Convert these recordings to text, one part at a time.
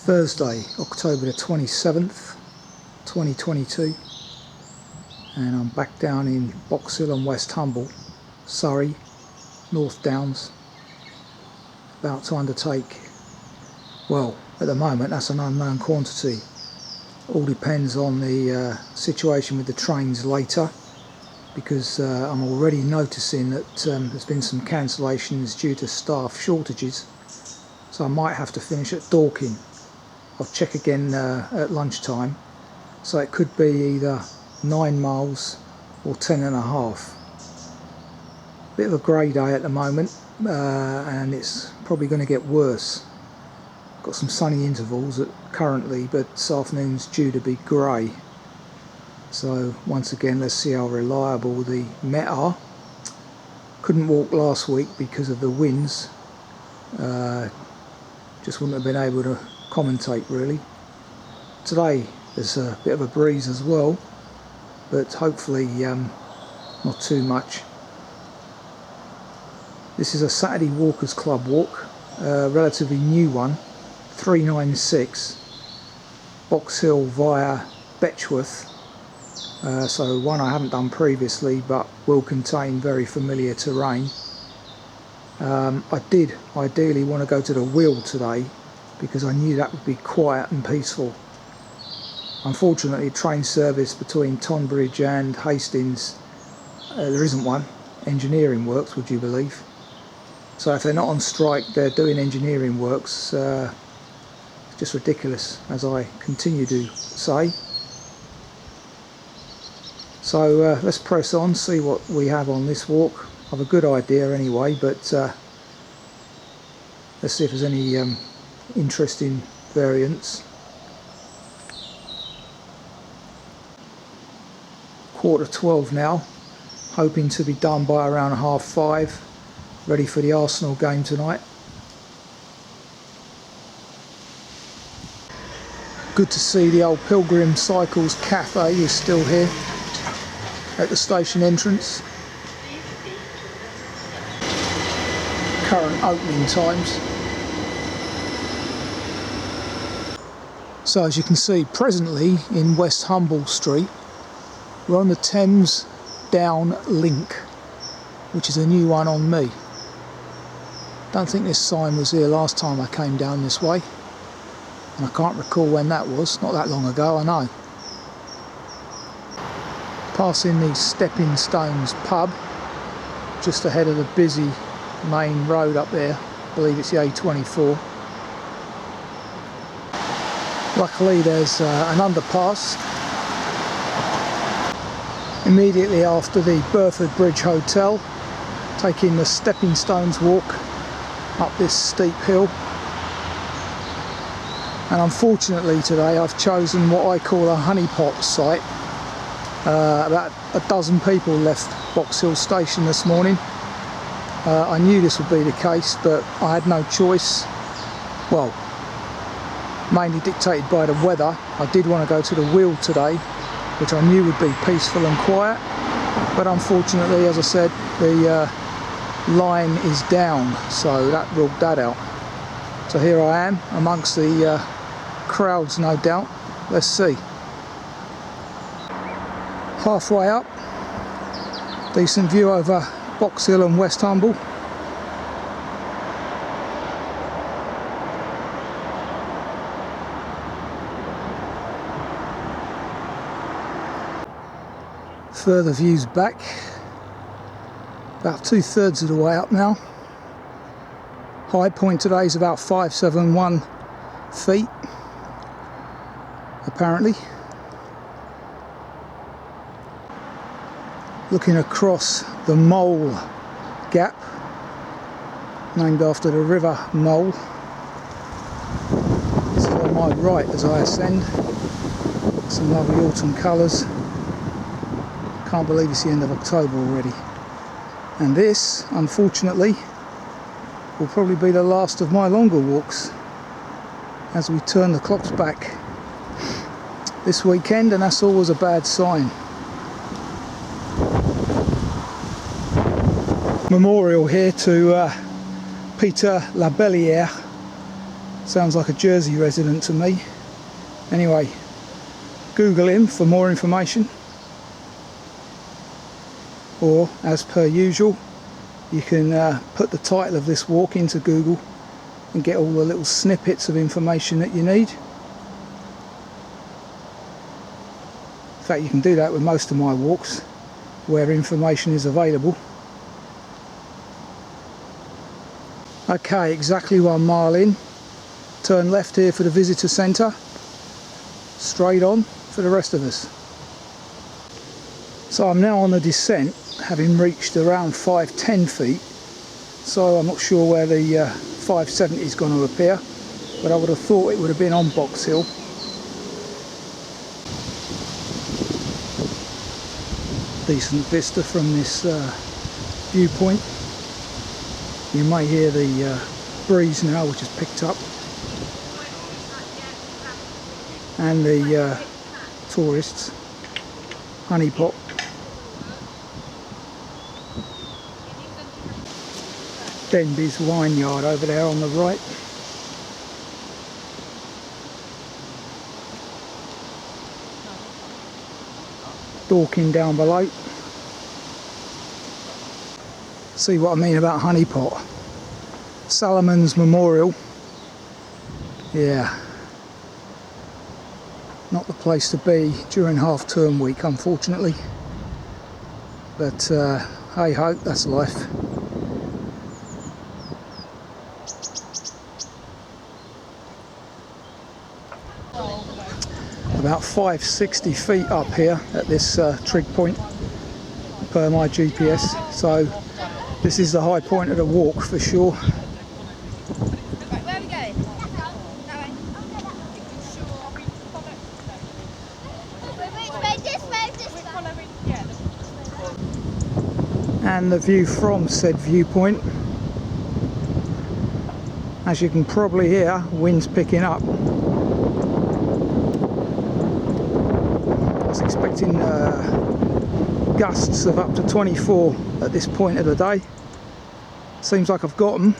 Thursday, October the 27th, 2022, and I'm back down in Box Hill and West Humble, Surrey, North Downs, about to undertake, well, at the moment that's an unknown quantity. All depends on the situation with the trains later, because I'm already noticing that there's been some cancellations due to staff shortages, so I might have to finish at Dorking. I'll check again at lunchtime, so it could be either 9 miles or 10.5. Bit of a grey day at the moment, and it's probably going to get worse. Got some sunny intervals currently, but this afternoon's due to be grey. So once again, let's see how reliable the Met are. Couldn't walk last week because of the winds. Just wouldn't have been able to commentate really. Today there's a bit of a breeze as well, but hopefully not too much. This is a Saturday Walkers Club walk, a relatively new one, 396, Box Hill via Betchworth. So one I haven't done previously, but will contain very familiar terrain. I did ideally want to go to the wheel today, because I knew that would be quiet and peaceful. Unfortunately, train service between Tonbridge and Hastings, there isn't one. Engineering works, would you believe? So if they're not on strike, they're doing engineering works. It's just ridiculous, as I continue to say. So let's press on, see what we have on this walk. I have a good idea anyway, but let's see if there's any interesting variants. 4:45 now, hoping to be done by around 5:30, ready for the Arsenal game tonight. Good to see the old Pilgrim Cycles Cafe is still here at the station entrance. Current opening times. So as you can see, presently in West Humble Street, we're on the Thames Down Link, which is a new one on me. Don't think this sign was here last time I came down this way, and I can't recall when that was. Not that long ago, I know. Passing the Stepping Stones pub just ahead of the busy main road up there. I believe it's the A24. Luckily there's an underpass immediately after the Burford Bridge Hotel, taking the Stepping Stones walk up this steep hill. And unfortunately today I've chosen what I call a honeypot site. About a dozen people left Box Hill Station this morning. I knew this would be the case, but I had no choice. Well, mainly dictated by the weather. I did want to go to the wheel today, which I knew would be peaceful and quiet, but unfortunately, as I said, the line is down, so that ruled that out. So here I am amongst the crowds, no doubt. Let's see. Halfway up, decent view over Box Hill and West Humble. Further views back, about 2/3 of the way up now. High point today is about 571 feet, apparently. Looking across the Mole Gap, named after the River Mole. This is on my right as I ascend. Some lovely autumn colours. Can't believe it's the end of October already. And this, unfortunately, will probably be the last of my longer walks as we turn the clocks back this weekend, and that's always a bad sign. Memorial here to Peter Labelliere, Sounds like a Jersey resident to me. Anyway, Google him for more information, or as per usual, you can put the title of this walk into Google and get all the little snippets of information that you need. In fact, you can do that with most of my walks where information is available. Okay, exactly 1 mile in. Turn left here for the visitor centre. Straight on for the rest of us. So I'm now on the descent, having reached around 510 feet. So I'm not sure where the 570 is going to appear, but I would have thought it would have been on Box Hill. Decent vista from this viewpoint. You may hear the breeze now, which has picked up, and the tourists. Honeypot. Denby's wine yard over there on the right. Dorking down below. See what I mean about Honeypot. Salomon's memorial. Yeah. Not the place to be during half-term week, unfortunately. But hey ho, that's life. About 560 feet up here at this trig point per my GPS, so this is the high point of the walk for sure. Right, where are we going? And the view from said viewpoint, as you can probably hear, wind's picking up. I was expecting gusts of up to 24 at this point of the day. Seems like I've got them.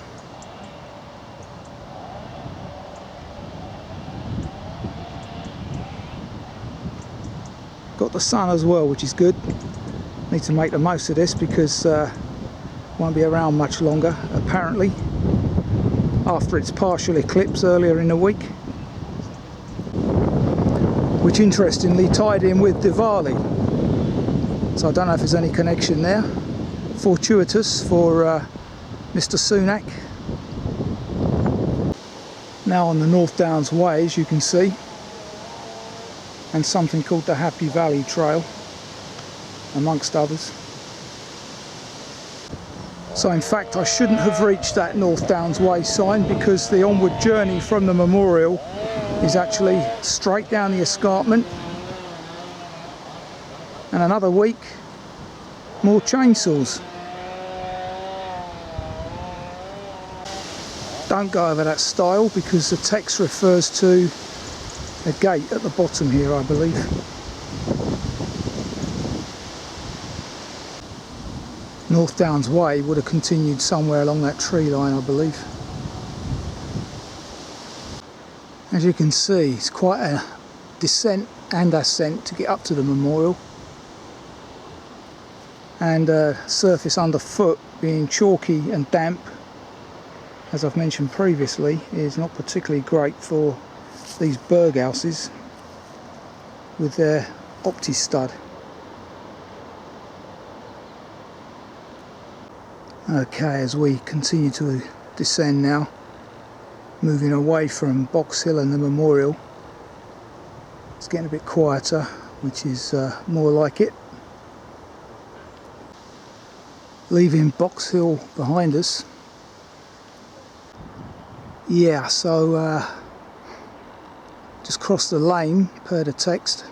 Got the sun as well, which is good. Need to make the most of this because won't be around much longer apparently, after its partial eclipse earlier in the week, which interestingly tied in with Diwali, so I don't know if there's any connection there. Fortuitous for Mr. Sunak. Now on the North Downs Way, as you can see, and something called the Happy Valley Trail, amongst others. So in fact I shouldn't have reached that North Downs Way sign, because the onward journey from the memorial is actually straight down the escarpment, and another week more chainsaws. Don't go over that stile because the text refers to a gate at the bottom here, I believe. North Downs Way would have continued somewhere along that tree line, I believe. As you can see, it's quite a descent and ascent to get up to the memorial, and surface underfoot being chalky and damp, as I've mentioned previously, is not particularly great for these berghouses with their opti-stud. Okay, as we continue to descend now, moving away from Box Hill and the memorial, it's getting a bit quieter, which is more like it. Leaving Box Hill behind us. Yeah, so just crossed the lane per the text.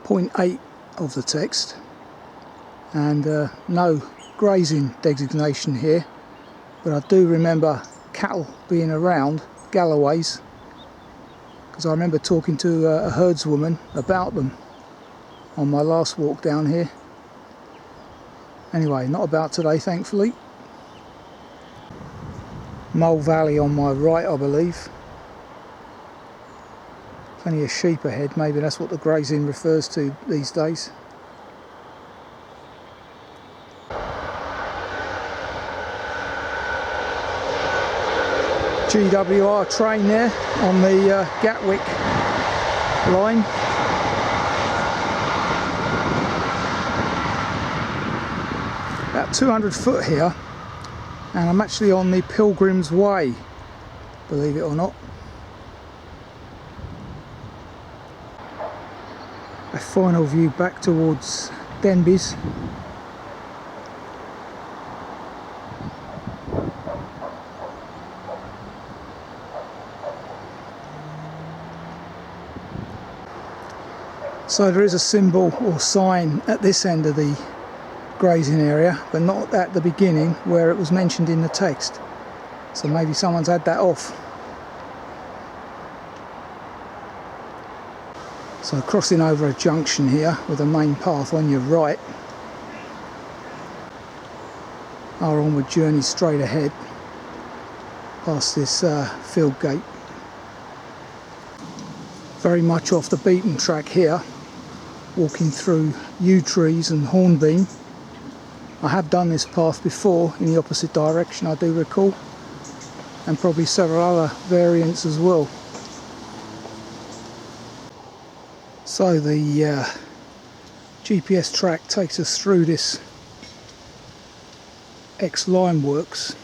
0.8 of the text. And no grazing designation here, but I do remember cattle being around, Galloways, because I remember talking to a herdswoman about them on my last walk down here. Anyway, not about today, thankfully. Mole Valley on my right, I believe. Plenty of sheep ahead, maybe that's what the grazing refers to these days. GWR train there on the Gatwick line. About 200 foot here, and I'm actually on the Pilgrim's Way, believe it or not. A final view back towards Denbies. So there is a symbol or sign at this end of the grazing area, but not at the beginning where it was mentioned in the text. So maybe someone's had that off. So crossing over a junction here with a main path on your right. Our onward journey straight ahead past this field gate. Very much off the beaten track here, walking through yew trees and hornbeam. I have done this path before in the opposite direction, I do recall, and probably several other variants as well. So the GPS track takes us through this ex-lime works.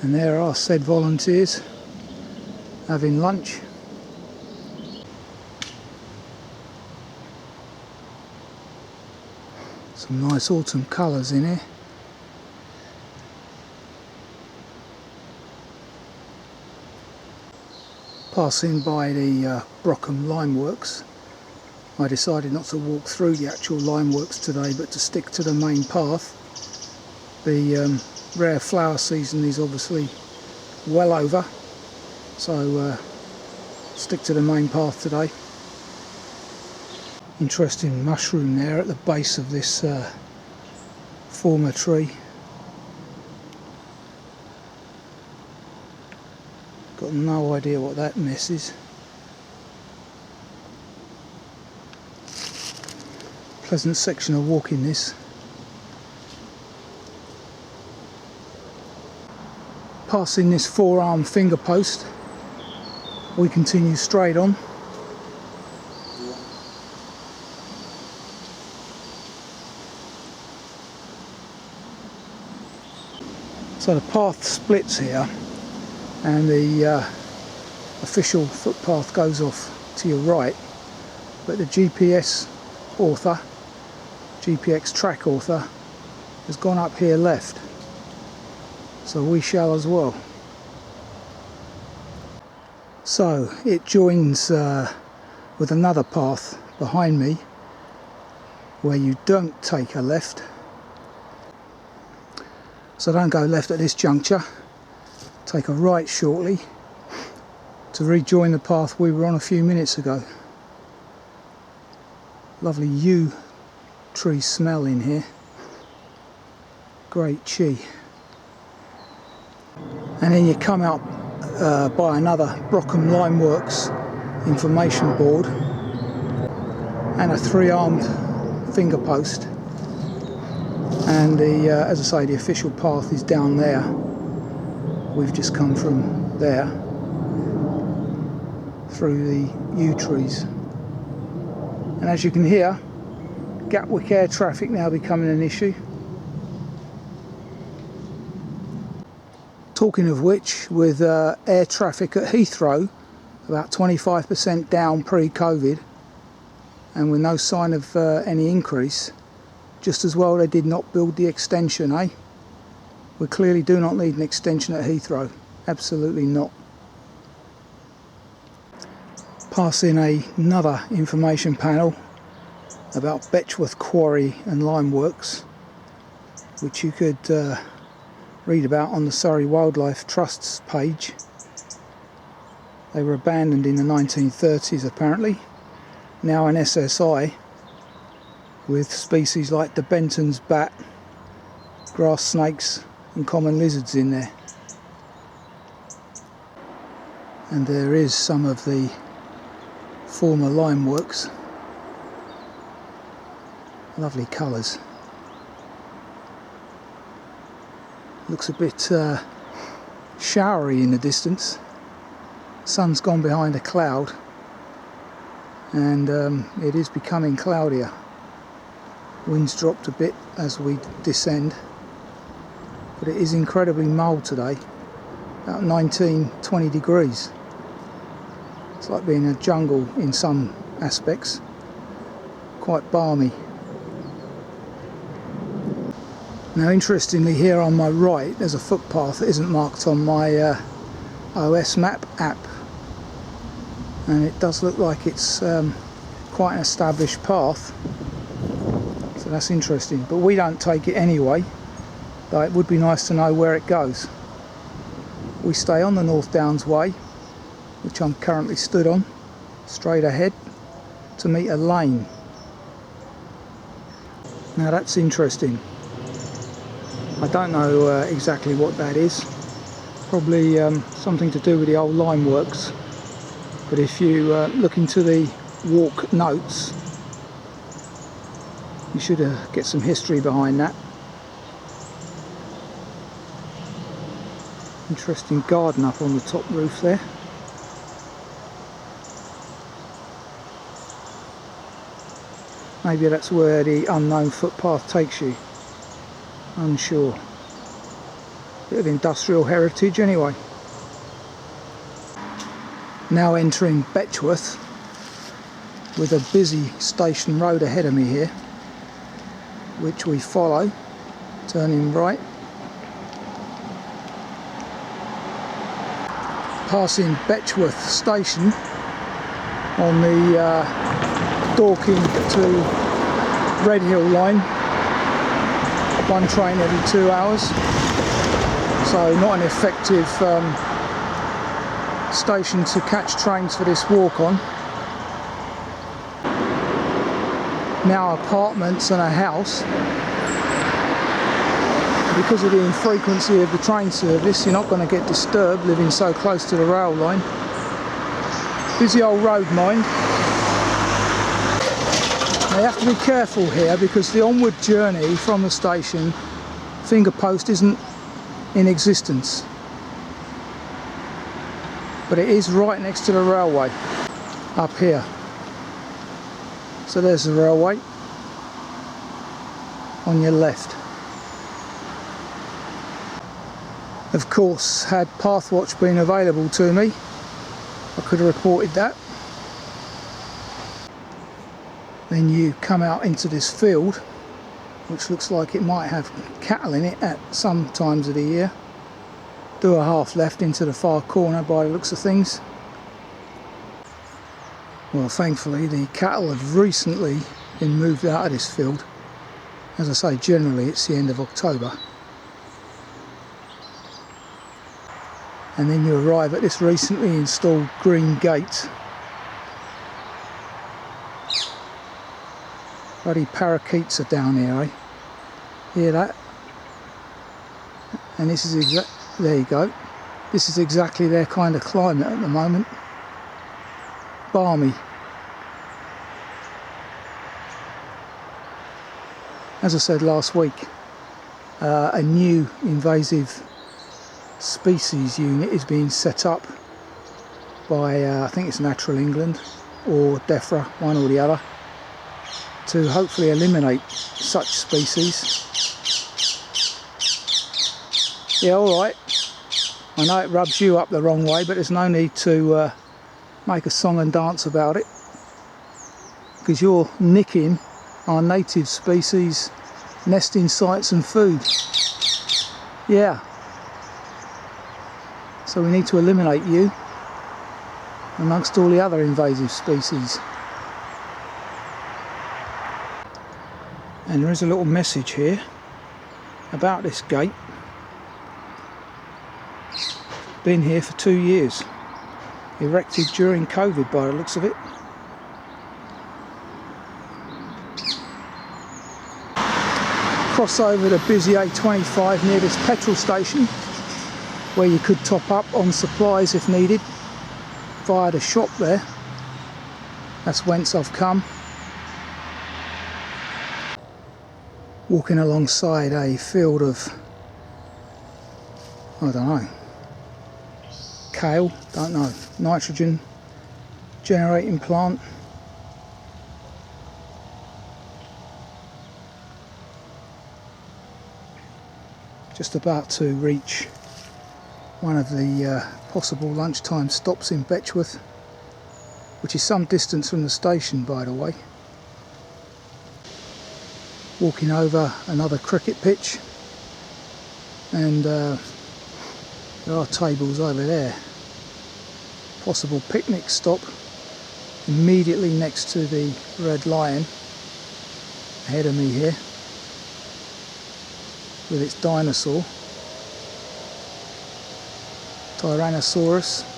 And there are said volunteers having lunch. Some nice autumn colours in here. Passing by the Brockham Limeworks, I decided not to walk through the actual limeworks today, but to stick to the main path. The rare flower season is obviously well over, so stick to the main path today. Interesting mushroom there at the base of this former tree. Got no idea what that mess is. Pleasant section of walking this. Passing this four-arm finger post, we continue straight on. So the path splits here, and the official footpath goes off to your right, but the GPS author, GPX track author, has gone up here left. So we shall as well. So it joins with another path behind me where you don't take a left. So don't go left at this juncture. Take a right shortly to rejoin the path we were on a few minutes ago. Lovely yew tree smell in here. Great chi. And then you come out by another Brockham Limeworks information board and a three-armed finger post, and the as I say, the official path is down there. We've just come from there through the yew trees, and as you can hear, Gatwick air traffic now becoming an issue. Talking of which, with air traffic at Heathrow about 25% down pre-Covid, and with no sign of any increase, just as well they did not build the extension, eh? We clearly do not need an extension at Heathrow, absolutely not. Passing another information panel about Betchworth Quarry and Limeworks, which you could read about on the Surrey Wildlife Trust's page. They were abandoned in the 1930s apparently, now an SSI with species like the Benton's bat, grass snakes and common lizards in there. And there is some of the former lime works. Lovely colours. Looks a bit showery in the distance. Sun's gone behind a cloud and it is becoming cloudier. Wind's dropped a bit as we descend, but it is incredibly mild today, about 19-20 degrees. It's like being in a jungle in some aspects, quite balmy. Now interestingly, here on my right there's a footpath that isn't marked on my OS map app, and it does look like it's quite an established path, so that's interesting, but we don't take it anyway, though it would be nice to know where it goes. We stay on the North Downs Way, which I'm currently stood on, straight ahead to meet a lane. Now that's interesting. I don't know exactly what that is, probably something to do with the old lime works, but if you look into the walk notes you should get some history behind that. Interesting garden up on the top roof there. Maybe that's where the unknown footpath takes you. Unsure. Bit of industrial heritage anyway. Now entering Betchworth with a busy station road ahead of me here, which we follow, turning right. Passing Betchworth station on the Dorking to Redhill line. One train every 2 hours, so not an effective station to catch trains for this walk on. Now apartments and a house. Because of the infrequency of the train service, you're not going to get disturbed living so close to the rail line. Busy old road, mind. Now you have to be careful here because the onward journey from the station, finger post isn't in existence, but it is right next to the railway up here. So there's the railway on your left. Of course, had Pathwatch been available to me, I could have reported that. Then you come out into this field, which looks like it might have cattle in it at some times of the year. Do a half left into the far corner by the looks of things. Well, thankfully the cattle have recently been moved out of this field. As I say, generally it's the end of October. And then you arrive at this recently installed green gate. Bloody parakeets are down here, eh? Hear that? And this is there you go. This is exactly their kind of climate at the moment. Balmy. As I said last week, a new invasive species unit is being set up by I think it's Natural England or DEFRA, one or the other, to hopefully eliminate such species. Yeah, alright, I know it rubs you up the wrong way, but there's no need to make a song and dance about it, because you're nicking our native species nesting sites and food. Yeah, so we need to eliminate you amongst all the other invasive species. And there is a little message here. about this gate. Been here for 2 years. Erected during COVID by the looks of it. Cross over the busy A25 near this petrol station, where you could top up on supplies if needed via the shop there. That's whence I've come. Walking alongside a field of, I don't know, kale, don't know, nitrogen generating plant. Just about to reach one of the possible lunchtime stops in Betchworth, which is some distance from the station, by the way. Walking over another cricket pitch, and there are tables over there. Possible picnic stop immediately next to the Red Lion ahead of me here, with its dinosaur, Tyrannosaurus.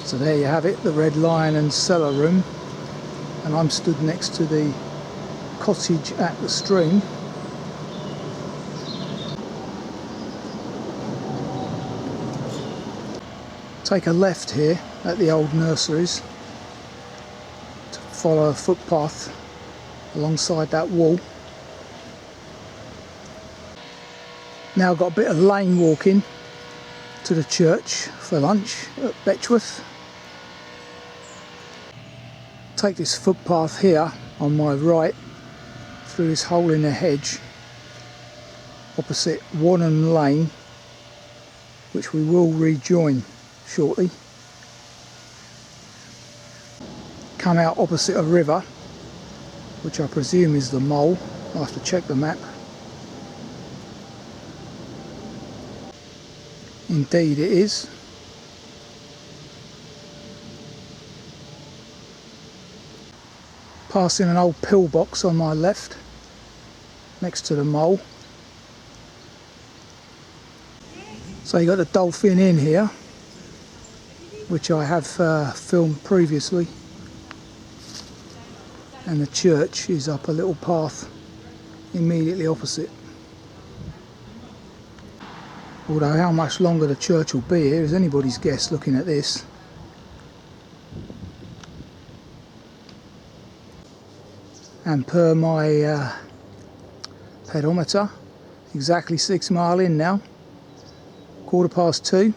So there you have it, the Red Lion and cellar room, and I'm stood next to the cottage at the stream. Take a left here at the old nurseries to follow a footpath alongside that wall. Now got a bit of lane walking to the church for lunch at Betchworth. Take this footpath here on my right through this hole in the hedge opposite Wanham Lane, which we will rejoin shortly. Come out opposite a river, which I presume is the Mole. I'll have to check the map. Indeed it is. Passing an old pillbox on my left, next to the Mole. So you got the Dolphin Inn here, which I have filmed previously, and the church is up a little path immediately opposite. Although how much longer the church will be here is anybody's guess looking at this. And per my pedometer, exactly 6 mile in now, 2:15.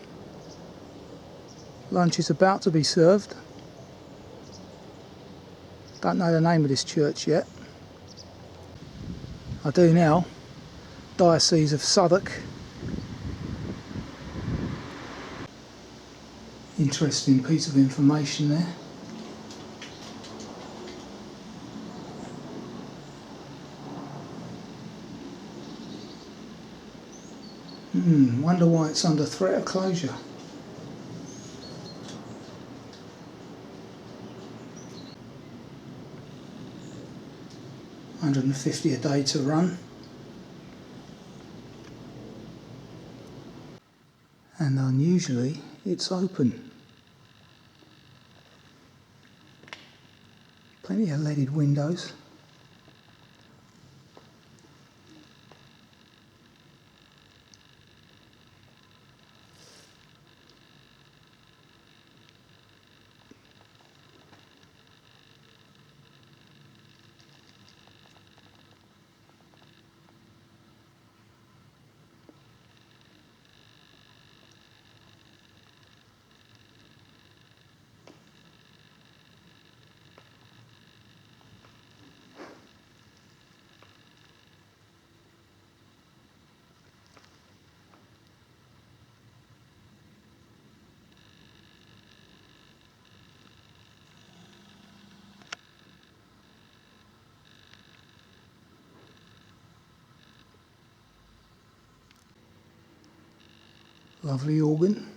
Lunch is about to be served. Don't know the name of this church yet. I do now. Diocese of Southwark. Interesting piece of information there. Wonder why it's under threat of closure. £150 a day to run. And unusually it's open. Plenty of leaded windows. Lovely organ.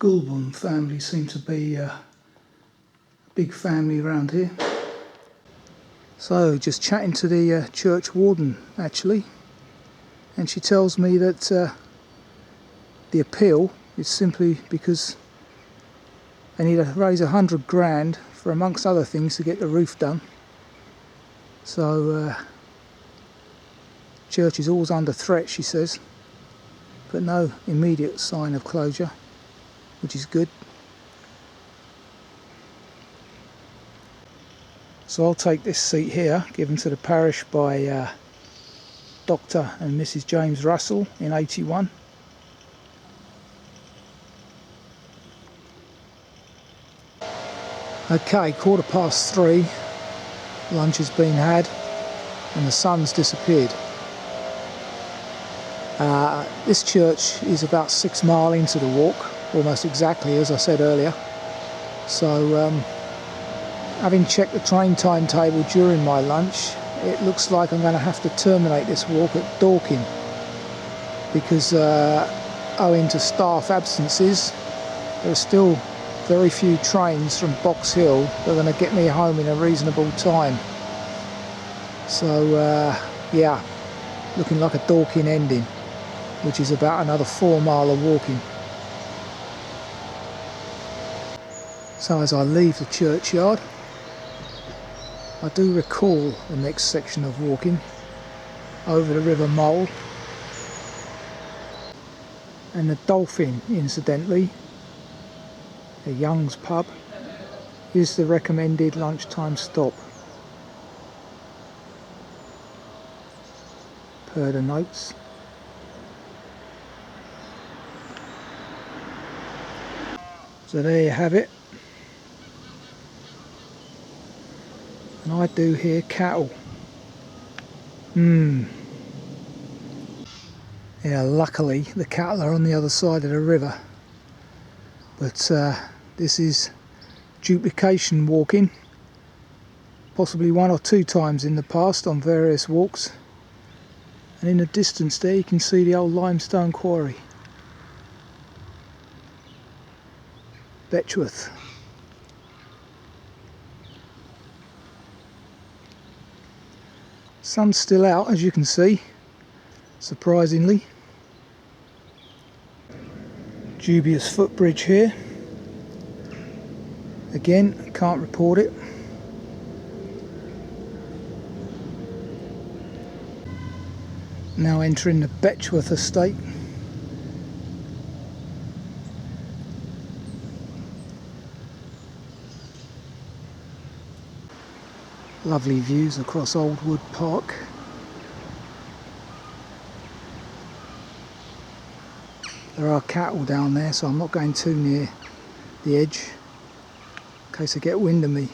Goulburn family seem to be a big family around here. So just chatting to the church warden actually, and she tells me that the appeal is simply because they need to raise 100 grand for, amongst other things, to get the roof done. So church is always under threat, she says, but no immediate sign of closure, which is good. So I'll take this seat here, given to the parish by Dr. and Mrs. James Russell in 81. Okay, 3:15, lunch has been had and the sun's disappeared. This church is about 6 miles into the walk, almost exactly as I said earlier. So having checked the train timetable during my lunch, it looks like I'm going to have to terminate this walk at Dorking, because owing to staff absences, there are still very few trains from Box Hill that are going to get me home in a reasonable time. So yeah, looking like a Dorking ending, which is about another 4 miles of walking. So as I leave the churchyard, I do recall the next section of walking over the River Mole, and the Dolphin, incidentally, the Young's pub, is the recommended lunchtime stop per the notes. So there you have it. And I do hear cattle. Yeah, luckily the cattle are on the other side of the river. But this is duplication walking, possibly 1 or 2 times in the past on various walks. And in the distance there you can see the old limestone quarry. Betchworth. Sun's still out, as you can see, surprisingly. Dubious footbridge here. Again, can't report it. Now entering the Betchworth estate. Lovely views across Old Wood Park. There are cattle down there, so I'm not going too near the edge in case they get wind of me.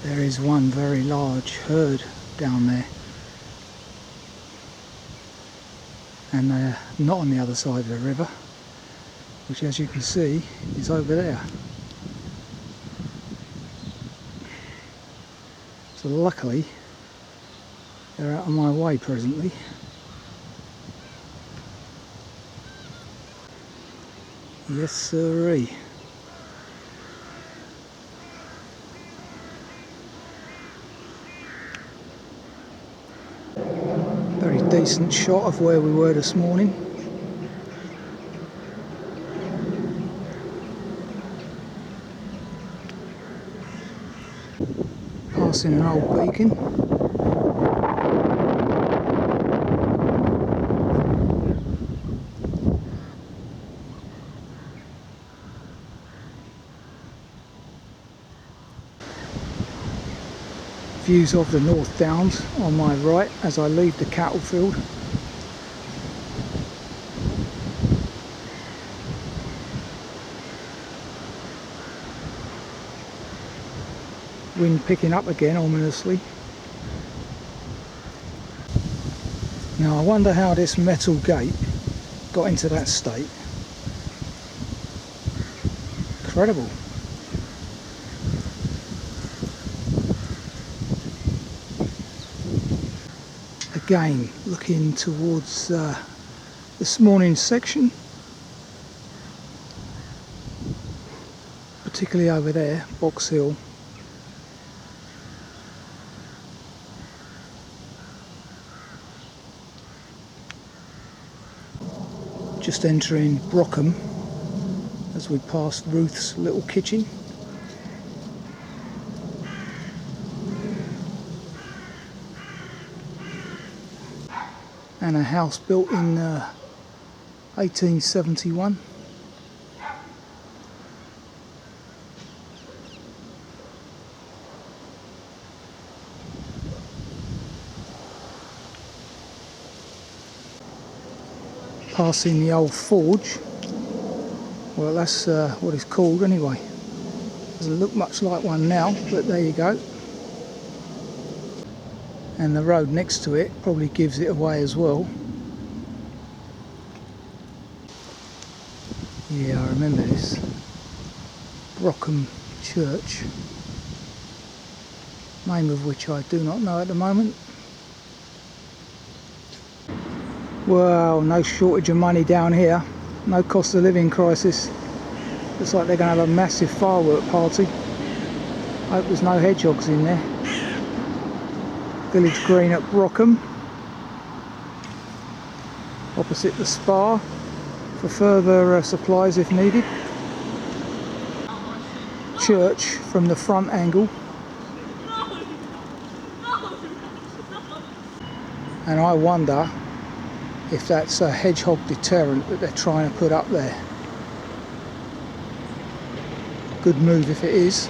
There is one very large herd down there, and they're not on the other side of the river, which, as you can see, is over there. So luckily they're out of my way presently. Yes sirree. Very decent shot of where we were this morning. Passing an old beacon. Views of the North Downs on my right as I leave the cattle field. Wind picking up again ominously. Now I wonder how this metal gate got into that state. Incredible. Again, looking towards the this morning's section, particularly over there, Box Hill. Just entering Brockham as we pass Ruth's little kitchen. And a house built in 1871. Passing the old forge. Well, that's what it's called anyway. Doesn't look much like one now, but there you go. And the road next to it probably gives it away as well. Yeah, I remember this. Brockham Church, name of which I do not know at the moment. Well, no shortage of money down here, no cost of living crisis. Looks like they're going to have a massive firework party. Hope there's no hedgehogs in there. Village Green at Brockham, opposite the spa for further supplies if needed. Church from the front angle. And I wonder if that's a hedgehog deterrent that they're trying to put up there. Good move if it is.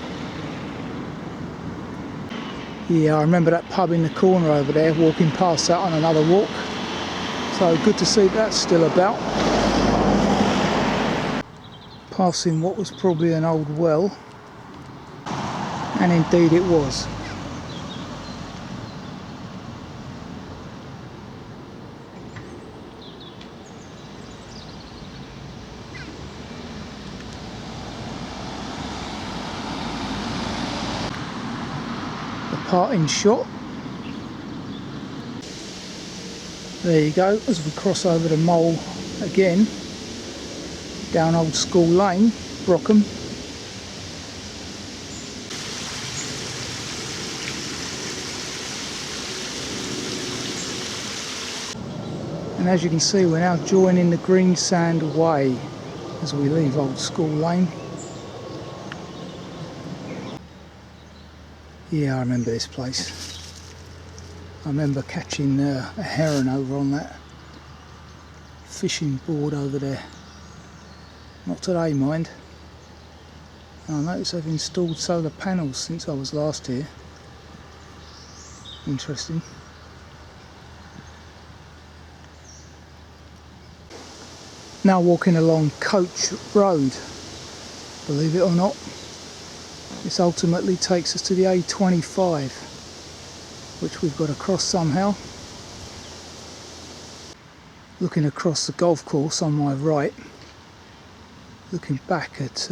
Yeah, I remember that pub in the corner over there, walking past that on another walk. So good to see that's still about. Passing what was probably an old well. And indeed it was. Parting shot. There you go, as we cross over the mole again, down Old School Lane, Brockham. And as you can see, we're now joining the Greensand Way as we leave Old School Lane. Yeah, I remember this place. I remember catching a heron over on that fishing board over there. Not today, mind. I notice they've installed solar panels since I was last here. Interesting. Now walking along Coach Road, believe it or not. This ultimately takes us to the A25, which we've got to cross somehow. Looking across the golf course on my right, looking back at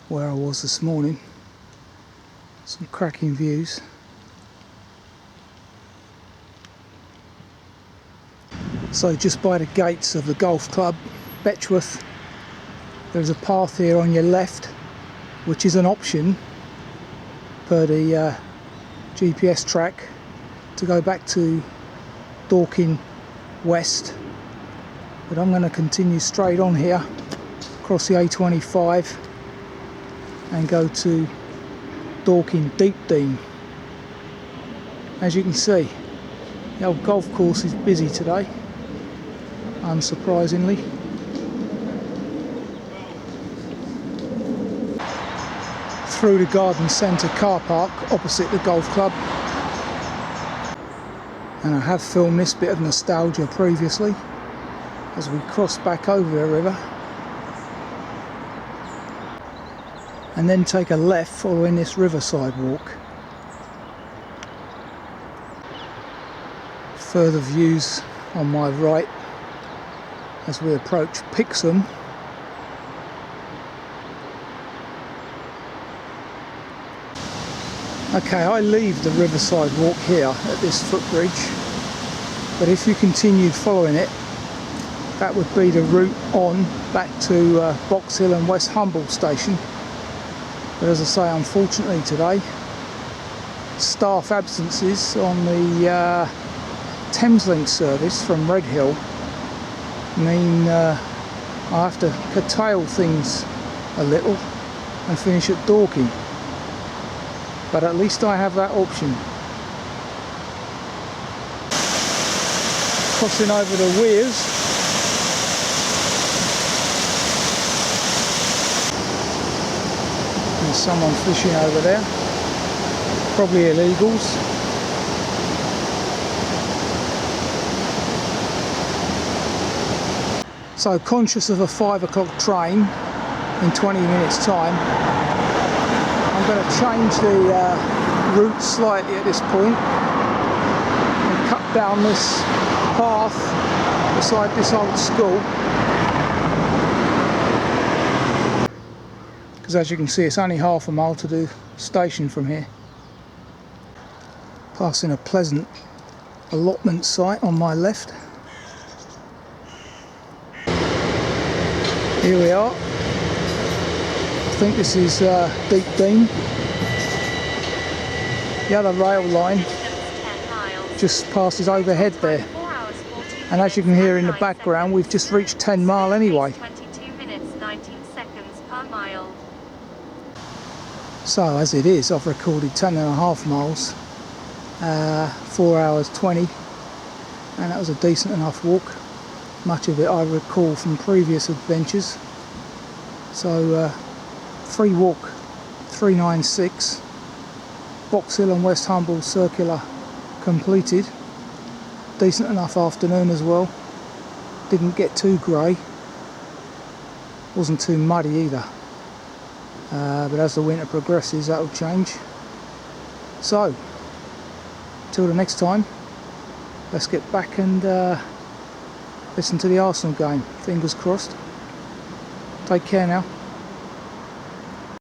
where I was this morning. Some cracking views. So just by the gates of the golf club, Betchworth, there's a path here on your left, which is an option per the GPS track to go back to Dorking West, but I'm going to continue straight on here, across the A25 and go to Dorking Deepdene. As you can see, the old golf course is busy today, unsurprisingly. Through the garden centre car park opposite the golf club, and I have filmed this bit of nostalgia previously as we cross back over the river and then take a left following this Riverside walk. Further views on my right as we approach Pilgrim. Okay, I leave the Riverside walk here at this footbridge, but if you continued following it, that would be the route on back to Box Hill and West Humble station. But as I say, unfortunately today, staff absences on the Thameslink service from Redhill mean I have to curtail things a little and finish at Dorking. But at least I have that option. Crossing over the weirs. There's someone fishing over there. Probably illegals. So conscious of a 5 o'clock train in 20 minutes time, I'm going to change the route slightly at this point and cut down this path beside this old school, because as you can see it's only half a mile to the station from here. Passing a pleasant allotment site on my left. Here we are. I think this is Deepdene. The other rail line just passes overhead there. And as you can hear in the background, we've just reached 10 Mile anyway. 22 minutes 19 seconds per mile. So as it is, I've recorded 10.5 miles, 4 hours 20, and that was a decent enough walk. Much of it I recall from previous adventures. So free walk 396, Box Hill and West Humble circular completed. Decent enough afternoon as well. Didn't get too grey. Wasn't too muddy either. But as the winter progresses, that'll change. So, till the next time, let's get back and listen to the Arsenal game. Fingers crossed. Take care now.